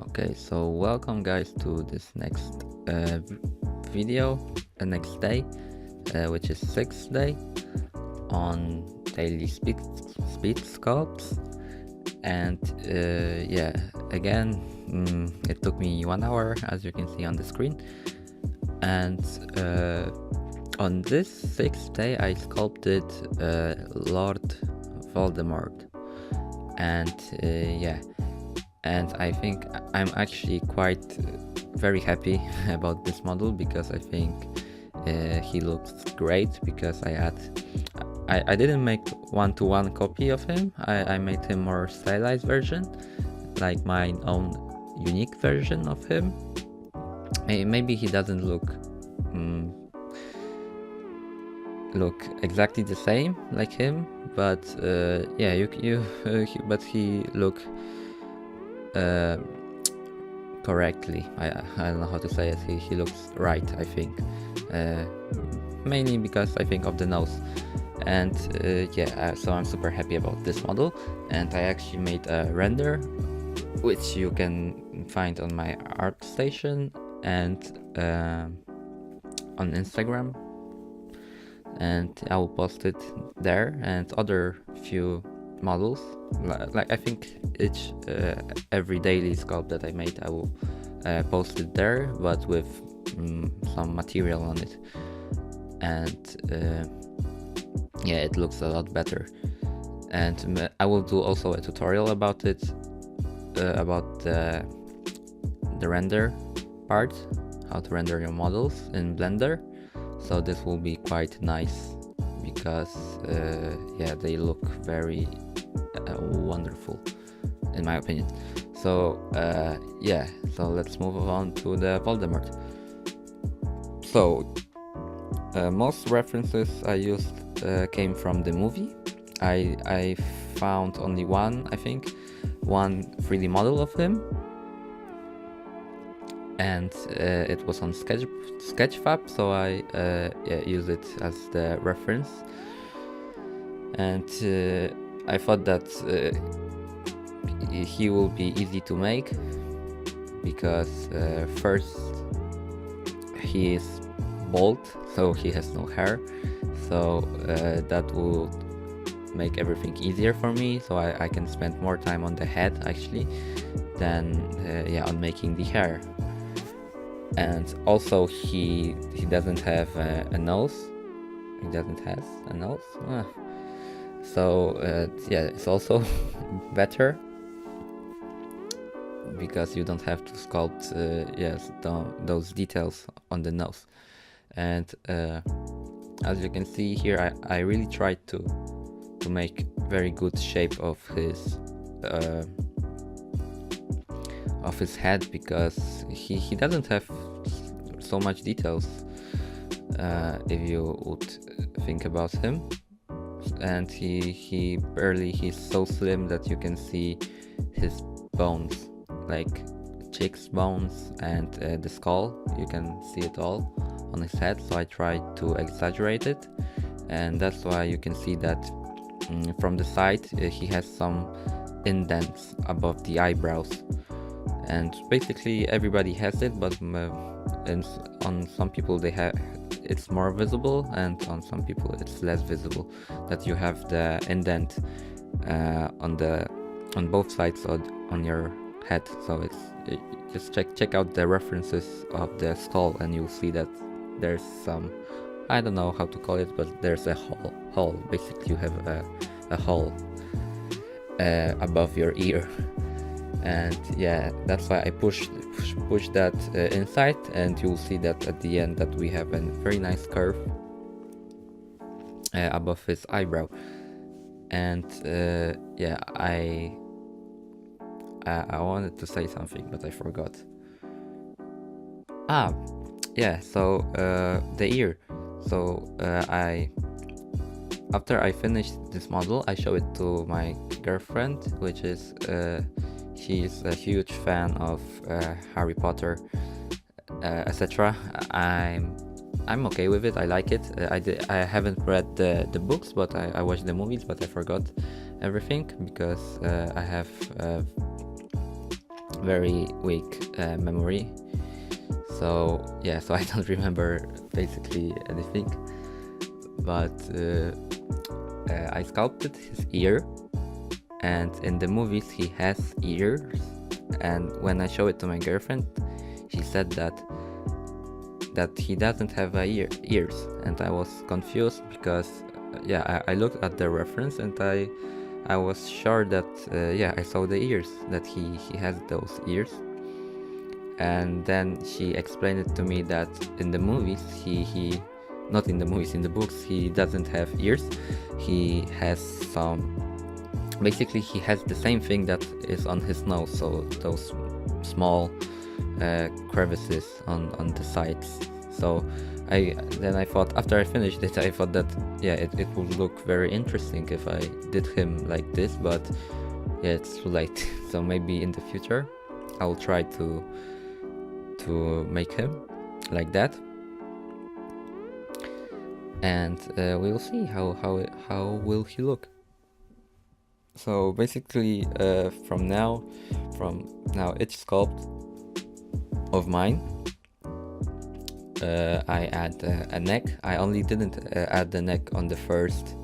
Okay, so welcome guys to this next video, the next day, which is 6th day on daily speed sculpts. And yeah, again, it took me 1 hour, as you can see on the screen. And on this 6th day, I sculpted Lord Voldemort, and yeah. And I think I'm actually quite very happy about this model, because I think he looks great, because I didn't make one-to-one copy of him. I made him more stylized version, like my own unique version of him. Maybe he doesn't look exactly the same like him, but yeah, but he look correctly. I don't know how to say it. He looks right, I think, mainly because I think of the nose. And yeah, so I'm super happy about this model, and I actually made a render which you can find on my Arstation and on Instagram, and I will post it there, and other few models, like I think each every daily sculpt that I made, I will post it there, but with some material on it. And yeah, it looks a lot better. And I will do also a tutorial about it, about the render part, how to render your models in Blender. So this will be quite nice, because yeah, they look very wonderful in my opinion. So yeah, so let's move on to the Voldemort. So most references I used came from the movie. I found only one 3D model of him, and it was on Sketchfab, so I yeah, use it as the reference. And I thought that he will be easy to make, because first, he is bald, so he has no hair, so that will make everything easier for me, so I can spend more time on the head actually than yeah, on making the hair. And also he doesn't have a nose. He doesn't have a nose. So yeah, it's also better, because you don't have to sculpt yes, those details on the nose. And as you can see here, I really tried to make very good shape of his head, because he doesn't have so much details if you would think about him. And he's so slim that you can see his bones, like cheeks bones and the skull. You can see it all on his head, so I tried to exaggerate it, and that's why you can see that from the side he has some indents above the eyebrows. And basically everybody has it, but on some people it's more visible, and on some people it's less visible, that you have the indent on both sides on your head. So just check out the references of the skull, and you'll see that there's some, I don't know how to call it, but there's a hole. Basically you have a hole above your ear. And yeah, that's why I push that inside, and you'll see that at the end that we have a very nice curve above his eyebrow. And yeah, I wanted to say something, but I forgot. Yeah, so the ear. So after I finished this model, I show it to my girlfriend, which is she's a huge fan of Harry Potter, etc. I'm okay with it. I like it. I haven't read the books, but I watched the movies, but I forgot everything, because I have very weak memory. So yeah, so I don't remember basically anything. But I sculpted his ear, and in the movies he has ears, and when I show it to my girlfriend, she said that he doesn't have ears, and I was confused because yeah, I looked at the reference and I was sure that yeah, I saw the ears, that he has those ears. And then she explained it to me that in the movies he not in the movies, in the books, he doesn't have ears. He has some, basically he has the same thing that is on his nose, so those small crevices on the sides. So I thought, after I finished it, I thought that yeah, it would look very interesting if I did him like this, but yeah, it's too late. So maybe in the future I will try to make him like that, and we will see how will he look. So basically from now each sculpt of mine, I add a neck. I only didn't add the neck on the first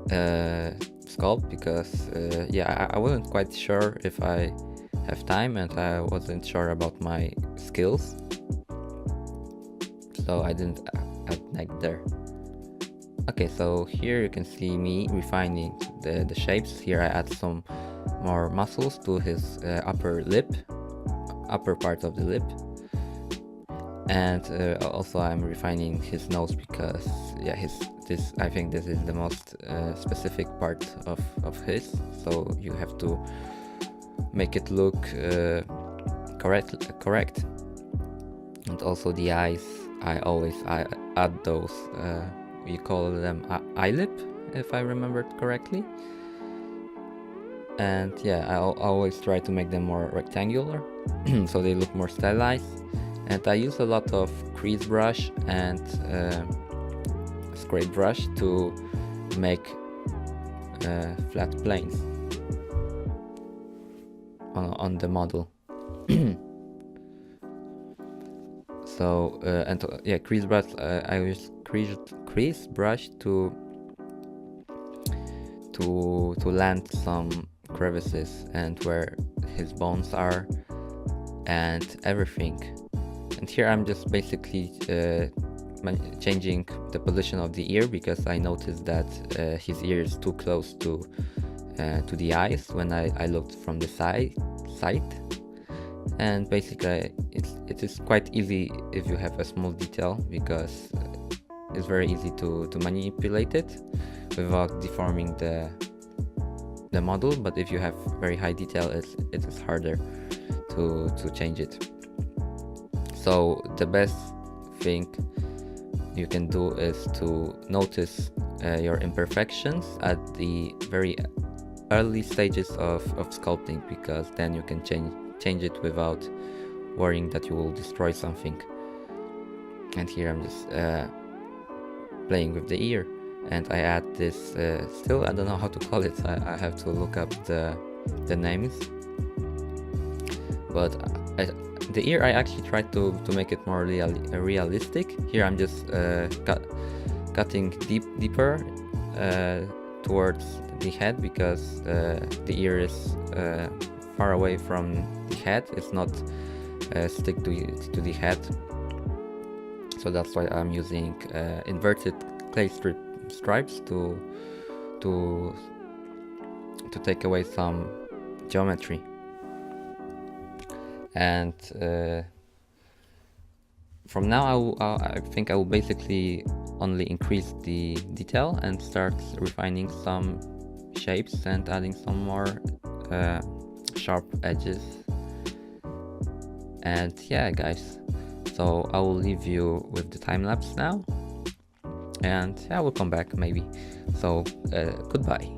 sculpt because yeah, I wasn't quite sure if I have time, and I wasn't sure about my skills, so I didn't add neck there. Okay, so here you can see me refining the shapes. Here I add some more muscles to his upper part of the lip, and also I'm refining his nose because yeah, I think this is the most specific part of his, so you have to make it look correct. And also the eyes, I always add those we call them eyelid, if I remembered correctly. And yeah, I always try to make them more rectangular so they look more stylized. And I use a lot of crease brush and scrape brush to make flat planes on the model. So yeah, crease brush, I use crease brush to land some crevices and where his bones are and everything. And here I'm just basically changing the position of the ear because I noticed that his ear is too close to the eyes when I looked from the side. And basically it is quite easy if you have a small detail, because it's very easy to manipulate it without deforming the model. But if you have very high detail, it is harder to change it. So the best thing you can do is to notice your imperfections at the very early stages of sculpting, because then you can change it without worrying that you will destroy something. And here I'm just playing with the ear, and I add this still I don't know how to call it, I have to look up the names, but the ear I actually tried to make it more realistic. Here I'm just cutting deeper towards the head, because the ear is far away from the head, it's not stick to the head. So that's why I'm using inverted clay stripes to take away some geometry. And from now I think I will basically only increase the detail and start refining some shapes and adding some more sharp edges. And yeah guys, so I will leave you with the time lapse now, and I will come back maybe. So goodbye.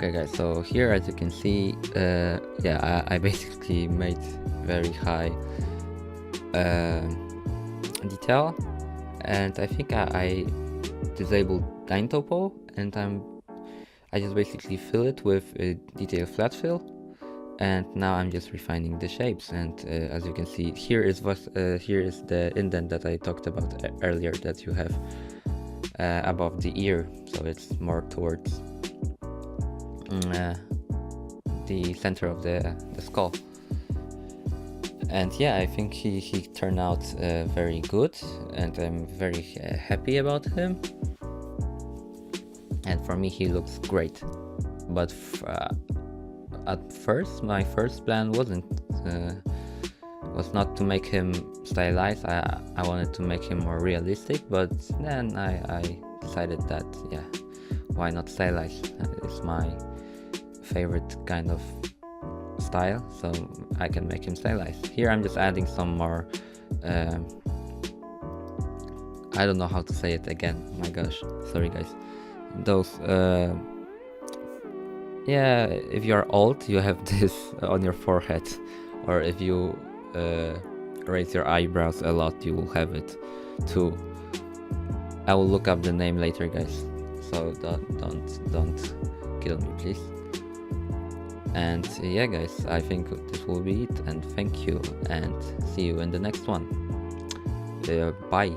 Okay guys, so here as you can see, yeah, I basically made very high detail, and I think I disabled line topo, and I just basically fill it with a detail flat fill, and now I'm just refining the shapes. And as you can see, here is the indent that I talked about earlier that you have above the ear, so it's more towards the center of the skull. And yeah, I think he turned out very good, and I'm very happy about him. And for me, he looks great. But at first, my first plan was not to make him stylized. I wanted to make him more realistic, but then I decided that, yeah, why not stylized? It's my favorite kind of style, so I can make him stylized. Here I'm just adding some more, I don't know how to say it again, my gosh, sorry guys. Those, yeah, if you're old, you have this on your forehead, or if you raise your eyebrows a lot, you will have it too. I will look up the name later, guys, so don't kill me, please. And yeah guys, I think this will be it, and thank you, and see you in the next one. Bye.